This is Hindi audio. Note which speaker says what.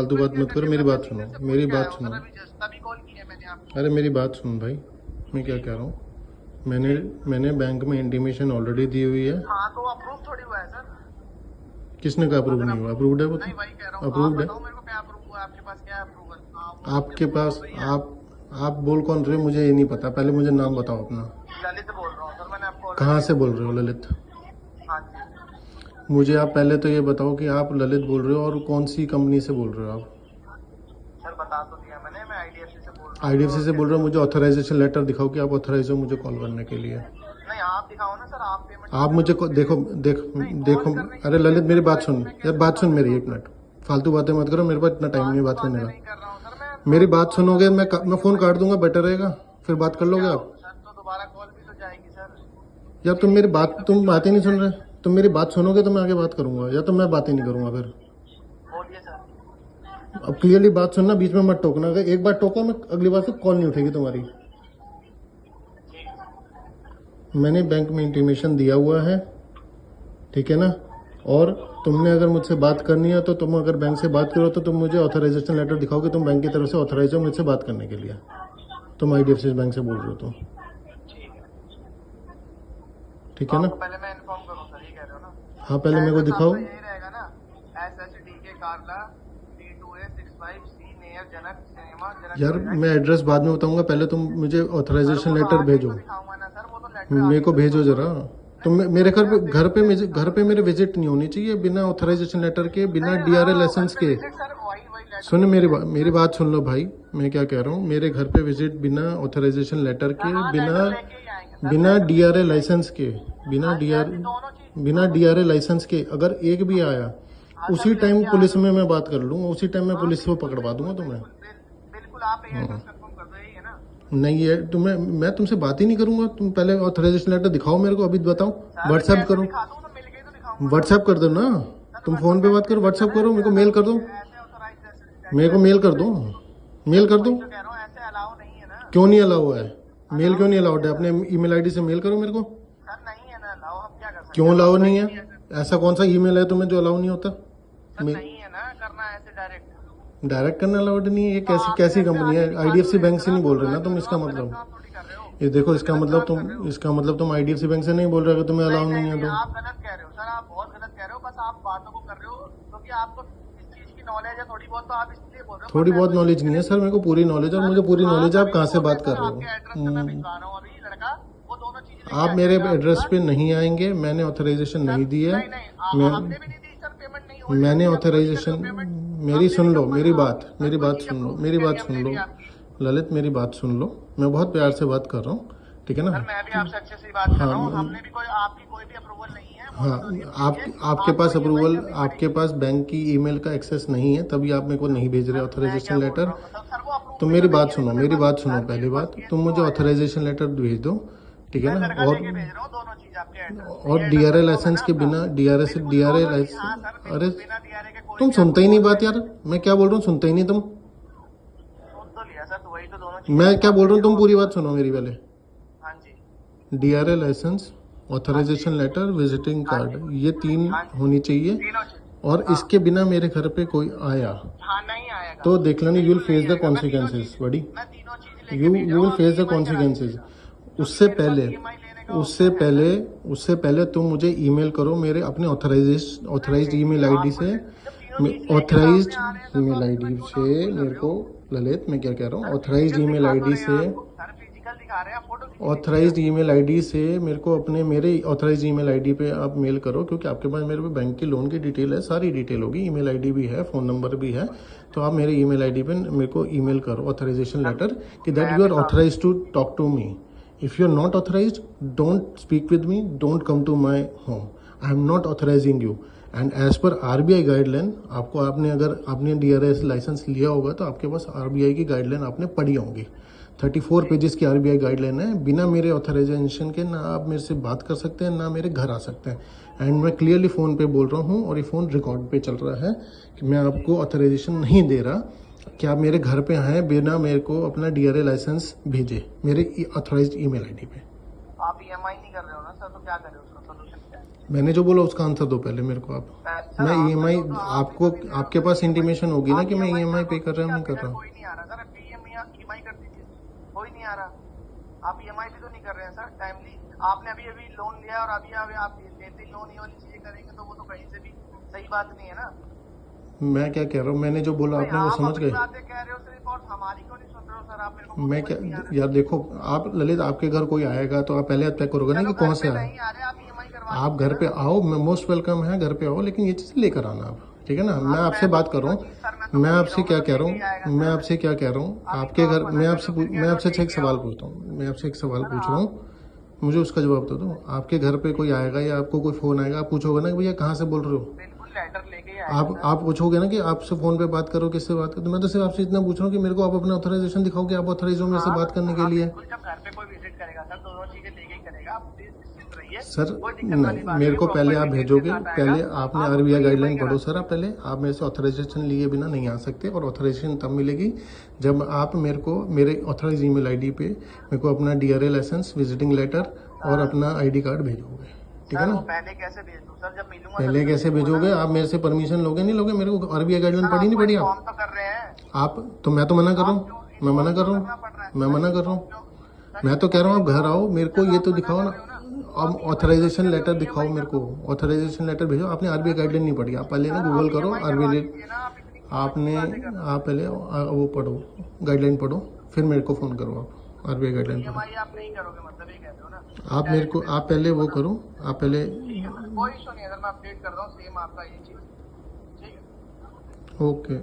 Speaker 1: फालतू बात मत करो, मेरी बात सुनो, मेरी बात सुनो।
Speaker 2: तभी कॉल किया मैंने आपको।
Speaker 1: अरे मेरी बात सुन भाई, मैं क्या कह रहा हूँ, मैंने बैंक में इंटीमेशन ऑलरेडी दी हुई है।
Speaker 2: हाँ तो अप्रूव थोड़ी हुआ है सर।
Speaker 1: किसने कहा अप्रूव नहीं हुआ? अप्रूव्ड है वो तो।
Speaker 2: नहीं वही कह रहा हूँ, आप
Speaker 1: अप्रूव्ड है
Speaker 2: बताओ मेरे को क्या अप्रूव हुआ है, आपके पास क्या अप्रूवल?
Speaker 1: आपके पास। आप बोल कौन रहे हो मुझे ये नहीं पता, पहले मुझे नाम बताओ अपना।
Speaker 2: ललित बोल रहा हूँ सर, मैंने आपको।
Speaker 1: कहाँ से बोल रहे हो ललित?
Speaker 2: हाँ जी।
Speaker 1: मुझे आप पहले तो ये बताओ कि आप ललित बोल रहे हो और कौन सी कंपनी से बोल रहे हो आप?
Speaker 2: सर बता तो दिया मैंने, मैं आईडीएफसी से बोल रहा हूँ।
Speaker 1: आईडीएफसी से बोल रहे हो, मुझे ऑथराइजेशन लेटर दिखाओ कि आप ऑथराइज हो मुझे कॉल करने के लिए।
Speaker 2: नहीं आप दिखाओ ना सर, आप पेमेंट।
Speaker 1: आप मुझे देखो। अरे ललित मेरी बात सुन यार, बात सुन मेरी, एक मिनट। फालतू बातें मत करो, मेरे पास इतना टाइम नहीं बात करने का।
Speaker 2: कर रहा हूँ सर मैं।
Speaker 1: मेरी बात सुनोगे मैं फोन काट दूंगा, बेटर रहेगा, फिर बात कर लोगे आप।
Speaker 2: सर तो दोबारा कॉल भी तो जाएगी सर।
Speaker 1: या तुम बात ही नहीं सुन रहे। तुम मेरी बात सुनोगे तो मैं आगे बात करूंगा, या तो मैं बात ही नहीं करूंगा फिर।
Speaker 2: बोलिए सर।
Speaker 1: अब क्लियरली बात सुनना, बीच में मत टोकना। अगर एक बार टोका मैं अगली बार से कॉल नहीं उठेगी तुम्हारी। मैंने बैंक में इंटीमेशन दिया हुआ है, ठीक है ना? और तुमने अगर मुझसे बात करनी है तो तुम अगर बैंक से बात करो तो तुम मुझे ऑथराइजेशन लेटर दिखाओ कि तुम बैंक की तरफ से ऑथराइज हो मुझसे बात करने के लिए। तुम आईडीएफसी बैंक से बोल रहे हो तो ठीक है ना?
Speaker 2: पहले मैं इन्फॉर्म करूं सर, ये कह रहे हो ना?
Speaker 1: हाँ पहले मेरे को दिखाओ।
Speaker 2: यही रहेगा ना, SHDK कार्ला D2A65C नियर जनक सिनेमा जनक।
Speaker 1: यार मैं एड्रेस बाद में बताऊंगा, पहले तुम मुझे ऑथराइजेशन लेटर भेजो।
Speaker 2: दिखाऊंगा ना सर, वो तो लेटर
Speaker 1: मेरे को भेजो जरा। तुम मेरे घर पे मेरे विजिट नहीं होनी चाहिए बिना ऑथराइजेशन लेटर के, बिना DRA लाइसेंस के। सुन मेरी बात सुन लो भाई, मैं क्या कह रहा हूँ। मेरे घर पे विजिट बिना ऑथराइजेशन लेटर के, बिना DRA लाइसेंस के, बिना DRA लाइसेंस के अगर एक भी आया उसी टाइम पुलिस में मैं बात कर लूंगा, उसी टाइम मैं पुलिस को पकड़वा दूंगा तुम्हें।
Speaker 2: बिल्कुल आप एड्रेस कंफर्म कर दो, यही है ना?
Speaker 1: नहीं है मैं तुमसे बात ही नहीं करूंगा। तुम पहले ऑथराइजेशन लेटर दिखाओ मेरे को, अभी बताओ। व्हाट्सएप करो, व्हाट्सएप कर दो ना। तुम फोन पे बात करो, व्हाट्सएप करो, मेरे को मेल कर दो, मेरे को मेल कर दो, मेल कर दो। क्यों नहीं अलाउ है? मेल क्यों नहीं अलाउड है? अपने ईमेल आईडी से मेल करो मेरे को। क्यों अलाउ नहीं है? ऐसा कौन सा ईमेल है तुम्हें जो अलाउ नहीं होता?
Speaker 2: नहीं है ना करना ऐसे
Speaker 1: डायरेक्ट करना अलाउड नहीं है? ये कैसी कंपनी है? आईडीएफसी बैंक से नहीं बोल रहे ना तुम? इसका मतलब ये देखो, इसका मतलब तुम आईडीएफसी बैंक से नहीं बोल रहे हो, तुम्हें अलाउ नहीं है तो।
Speaker 2: आप गलत कह रहे हो सर, आप बहुत गलत कह रहे हो। बस आप बातों को कर रहे हो क्योंकि आपको इस चीज की नॉलेज है थोड़ी बहुत, तो आप इसलिए बोल रहे हो।
Speaker 1: थोड़ी बहुत नॉलेज नहीं है सर, मेरे को पूरी नॉलेज है, और मुझे पूरी नॉलेज है आप कहाँ से बात कर रहे हो। आप मेरे एड्रेस पे नहीं आएंगे, मैंने ऑथराइजेशन नहीं दी है। मैंने ऑथराइजेशन, मेरी सुन लो, मेरी बात सुन लो ललित, मेरी बात सुन लो। मैं बहुत प्यार से बात कर रहा हूँ, ठीक है ना?
Speaker 2: मैं भी आपसे अच्छे से बात कर रहा हूँ। हमने भी आपकी कोई भी अप्रूवल नहीं है।
Speaker 1: हाँ आपके पास अप्रूवल, आपके पास बैंक की ईमेल का एक्सेस नहीं है, तभी आप मेरे को नहीं भेज रहे ऑथराइजेशन लेटर। तो मेरी बात सुनो पहली बात, तुम मुझे ऑथराइजेशन लेटर भेज दो, ठीक है ना? और DRA लाइसेंस के बिना, DRA लाइसेंस। अरे तुम सुनते ही नहीं बात यार, मैं क्या बोल रहा हूँ सुनते ही नहीं तुम। मैं क्या बोल रहा हूँ तुम पूरी बात सुनो मेरी पहले। DRA licence, authorisation letter, visiting card, ये 3 होनी चाहिए। और इसके बिना मेरे घर पे कोई आया तो देख लेना, you will face the consequences बड़ी। You will face the consequences. उससे पहले तुम मुझे ईमेल करो मेरे अपने ऑथराइज्ड ईमेल आईडी से, मेरे को ललित, मैं क्या कह रहा हूँ, ऑथराइज्ड ईमेल आईडी से मेरे को मेरे ऑथराइज्ड ईमेल आईडी पे आप मेल करो, क्योंकि आपके पास मेरे पे बैंक की लोन की डिटेल है, सारी डिटेल होगी, ईमेल आईडी भी है, फोन नंबर भी है। तो आप मेरे ईमेल आईडी पे मेरे को ईमेल करो ऑथराइजेशन लेटर कि that you are authorised to talk to me. If you're not authorized, don't speak with me, don't come to my home. I am not authorizing you. And as per RBI guideline, अगर आपने DRA लाइसेंस लिया होगा तो आपके पास RBI की गाइडलाइन आपने पढ़ी होंगी। 34 पेजेस की RBI गाइडलाइन है। बिना मेरे ऑथराइजेशन के ना आप मेरे से बात कर सकते हैं, ना मेरे घर आ सकते हैं। एंड मैं क्लियरली फ़ोन पे बोल रहा हूँ, और ये फ़ोन रिकॉर्ड पे चल रहा है कि मैं आपको ऑथराइजेशन नहीं दे रहा कि आप मेरे घर पे आए बिना मेरे को अपना DRA लाइसेंस भेजे मेरे ऑथराइज्ड ईमेल आईडी पे।
Speaker 2: आप EMI नहीं कर रहे हो ना सर, तो क्या करें उसका सोल्यूशन क्या है?
Speaker 1: मैंने जो बोला उसका आंसर दो पहले मेरे को आप।
Speaker 2: सर,
Speaker 1: मैं
Speaker 2: आप
Speaker 1: ईएमआई,
Speaker 2: बताओ तो आप
Speaker 1: आपको
Speaker 2: देखो मेरे
Speaker 1: आपके
Speaker 2: को
Speaker 1: पास
Speaker 2: EMI
Speaker 1: इंटीमेशन होगी ना
Speaker 2: आप
Speaker 1: कि मैं
Speaker 2: EMI
Speaker 1: ईएमआई पे
Speaker 2: करो,
Speaker 1: कर रहा हूँ नहीं
Speaker 2: आपके
Speaker 1: कर
Speaker 2: घर
Speaker 1: रहा हूँ।
Speaker 2: कोई नहीं आ रहा सर, अभी EMI कर दीजिए, कोई नहीं आ रहा। आप EMI भी तो नहीं कर रहे हैं सर टाइमली। आपने अभी अभी लोन लिया और अभी अभी आप लेते लोन ये वाली चीजें करेंगे तो वो तो कहीं से भी सही बात नहीं है ना।
Speaker 1: मैं क्या कह रहा हूँ, मैंने जो बोला
Speaker 2: भाई
Speaker 1: आपने वो
Speaker 2: आप
Speaker 1: समझ
Speaker 2: अपनी
Speaker 1: गए।
Speaker 2: बातें कह रहे हो सिर्फ और हमारी क्यों नहीं सुन रहे हो सर? आप मेरे को
Speaker 1: मैं
Speaker 2: समझ
Speaker 1: क्या,
Speaker 2: नहीं आ रहा।
Speaker 1: यार देखो आप ललित, आपके घर कोई आएगा तो आप पहले चेक करोगे ना
Speaker 2: चलो
Speaker 1: कि
Speaker 2: घर
Speaker 1: कौन से
Speaker 2: पे
Speaker 1: आए।
Speaker 2: नहीं आ रहे, आप EMI करवा
Speaker 1: आप
Speaker 2: दीजिए
Speaker 1: घर पे
Speaker 2: ना।
Speaker 1: आओ, मैं मोस्ट वेलकम है, घर पे आओ, लेकिन ये चीज़ लेकर आना आप, ठीक है ना।
Speaker 2: हाँ
Speaker 1: मैं
Speaker 2: तो
Speaker 1: आपसे
Speaker 2: मैं तो
Speaker 1: बात कर रहा
Speaker 2: तीनों
Speaker 1: हूँ,
Speaker 2: चीज सर मैं तो
Speaker 1: मैं
Speaker 2: बोल ही रहा
Speaker 1: आपसे
Speaker 2: हूँ ना,
Speaker 1: क्या
Speaker 2: तो
Speaker 1: कह रहा
Speaker 2: लेके ही आएगा
Speaker 1: हूँ, मैं
Speaker 2: सर।
Speaker 1: आपसे क्या कह रहा हूँ,
Speaker 2: अभी तो
Speaker 1: आपके
Speaker 2: आप
Speaker 1: घर,
Speaker 2: मना
Speaker 1: मैं
Speaker 2: कर रहे
Speaker 1: आपसे
Speaker 2: हो, फिर कह
Speaker 1: मैं
Speaker 2: रहे हो
Speaker 1: आपसे एक
Speaker 2: लेके
Speaker 1: सवाल
Speaker 2: आओ।
Speaker 1: पूछता हूँ, मैं आपसे एक सवाल
Speaker 2: सर
Speaker 1: पूछ रहा
Speaker 2: आप
Speaker 1: हूँ, मुझे उसका जवाब दो। आपके घर पे कोई आएगा या आपको कोई फ़ोन आएगा, आप पूछोगे ना कि भैया कहाँ से बोल रहे हो।
Speaker 2: बिल्कुल लेटर लेके ही आएगा सर।
Speaker 1: आप पूछोगे ना कि आपसे फ़ोन पे बात करो, किससे बात करो। तो मैं तो सिर्फ आपसे इतना पूछ रहा हूँ कि मेरे को आप अपना ऑथराइजेशन दिखाओ कि आप ऑथराइज हो मेरे से बात करने के
Speaker 2: हाँ
Speaker 1: लिए।
Speaker 2: बिल्कुल, जब घर पे कोई विजिट करेगा सर दोनों चीजें लेके ही करेगा। आप प्लीज निश्चिंत रहिए,
Speaker 1: सर
Speaker 2: कोई दिक्कत वाली
Speaker 1: नहीं,
Speaker 2: बात
Speaker 1: मेरे
Speaker 2: नहीं है,
Speaker 1: को पहले
Speaker 2: प्रॉपर
Speaker 1: आप
Speaker 2: डिटेल के
Speaker 1: भेजोगे,
Speaker 2: साथ आएगा।
Speaker 1: पहले आपने
Speaker 2: आप उसको
Speaker 1: आरबीआई
Speaker 2: EMI
Speaker 1: गाइडलाइन पढ़ो
Speaker 2: करा
Speaker 1: सर। आप पहले, आप मेरे से ऑथराइजेशन लिए बिना नहीं आ सकते, और ऑथराइजेशन तब मिलेगी जब आप मेरे को मेरे ऑथराइज ईमेल आईडी पे मेरे को अपना DRA लाइसेंस, विजिटिंग लेटर और अपना ID कार्ड भेजोगे, ठीक है
Speaker 2: सर
Speaker 1: ना।
Speaker 2: वो पहले कैसे भेज दूं सर? जब मिलूंगा तभी
Speaker 1: पहले
Speaker 2: तो
Speaker 1: कैसे
Speaker 2: भेजूंगा
Speaker 1: भेजोगे?
Speaker 2: ना।
Speaker 1: आप मेरे से परमिशन लोगे नहीं लोगे? मेरे को आरबीआई गाइडलाइन
Speaker 2: सर
Speaker 1: पढ़ी नहीं
Speaker 2: आपको
Speaker 1: पढ़ी आप?
Speaker 2: इन्फॉर्म तो कर रहे हैं।
Speaker 1: आप तो, मैं तो मना कर रहा
Speaker 2: आप
Speaker 1: हूँ,
Speaker 2: क्यों
Speaker 1: मैं मना
Speaker 2: इन्फॉर्म
Speaker 1: कर
Speaker 2: क्यों
Speaker 1: रहा
Speaker 2: करना
Speaker 1: हूँ,
Speaker 2: पड़ रहा है
Speaker 1: मैं
Speaker 2: सर?
Speaker 1: मना कर रहा
Speaker 2: इन्फॉर्म
Speaker 1: हूँ।
Speaker 2: क्यों सर?
Speaker 1: मैं तो कह
Speaker 2: इन्फॉर्म
Speaker 1: रहा हूँ
Speaker 2: नहीं
Speaker 1: आप घर
Speaker 2: करो।
Speaker 1: आओ, मेरे को
Speaker 2: जब
Speaker 1: ये
Speaker 2: आप
Speaker 1: तो
Speaker 2: मना
Speaker 1: दिखाओ
Speaker 2: कर
Speaker 1: ना।
Speaker 2: रहे हो ना तो
Speaker 1: अब
Speaker 2: आप EMI कर
Speaker 1: ऑथराइजेशन
Speaker 2: दीजिए,
Speaker 1: लेटर
Speaker 2: मैं
Speaker 1: दिखाओ
Speaker 2: EMI
Speaker 1: मेरे
Speaker 2: कर
Speaker 1: को,
Speaker 2: दूं।
Speaker 1: ऑथराइजेशन लेटर भेजो। आपने आरबीआई
Speaker 2: सर तो
Speaker 1: गाइडलाइन नहीं पढ़ी, आप पहले ना
Speaker 2: सर
Speaker 1: गूगल
Speaker 2: आप
Speaker 1: करो
Speaker 2: EMI करवा
Speaker 1: आरबीआई।
Speaker 2: दीजिए ना, आप इतनी कौन बड़ी
Speaker 1: आपने,
Speaker 2: बातें कर रहे हो?
Speaker 1: आप पहले वो पढ़ो, गाइडलाइन पढ़ो, फिर मेरे को फ़ोन करो। आप आरबीआई
Speaker 2: तो
Speaker 1: गाइडलाइन पढ़ो।
Speaker 2: EMI आप नहीं करोगे मतलब ये कहते हो ना?
Speaker 1: आप मेरे
Speaker 2: डायरेक्ट
Speaker 1: को,
Speaker 2: पेमेंट
Speaker 1: आप पहले
Speaker 2: करेंगे
Speaker 1: वो
Speaker 2: ना?
Speaker 1: करो, आप पहले।
Speaker 2: ठीक है सर, कोई इशू नहीं है सर, मैं अपडेट कर रहा हूँ सेम आपका ये चीज। ठीक है।
Speaker 1: ओके।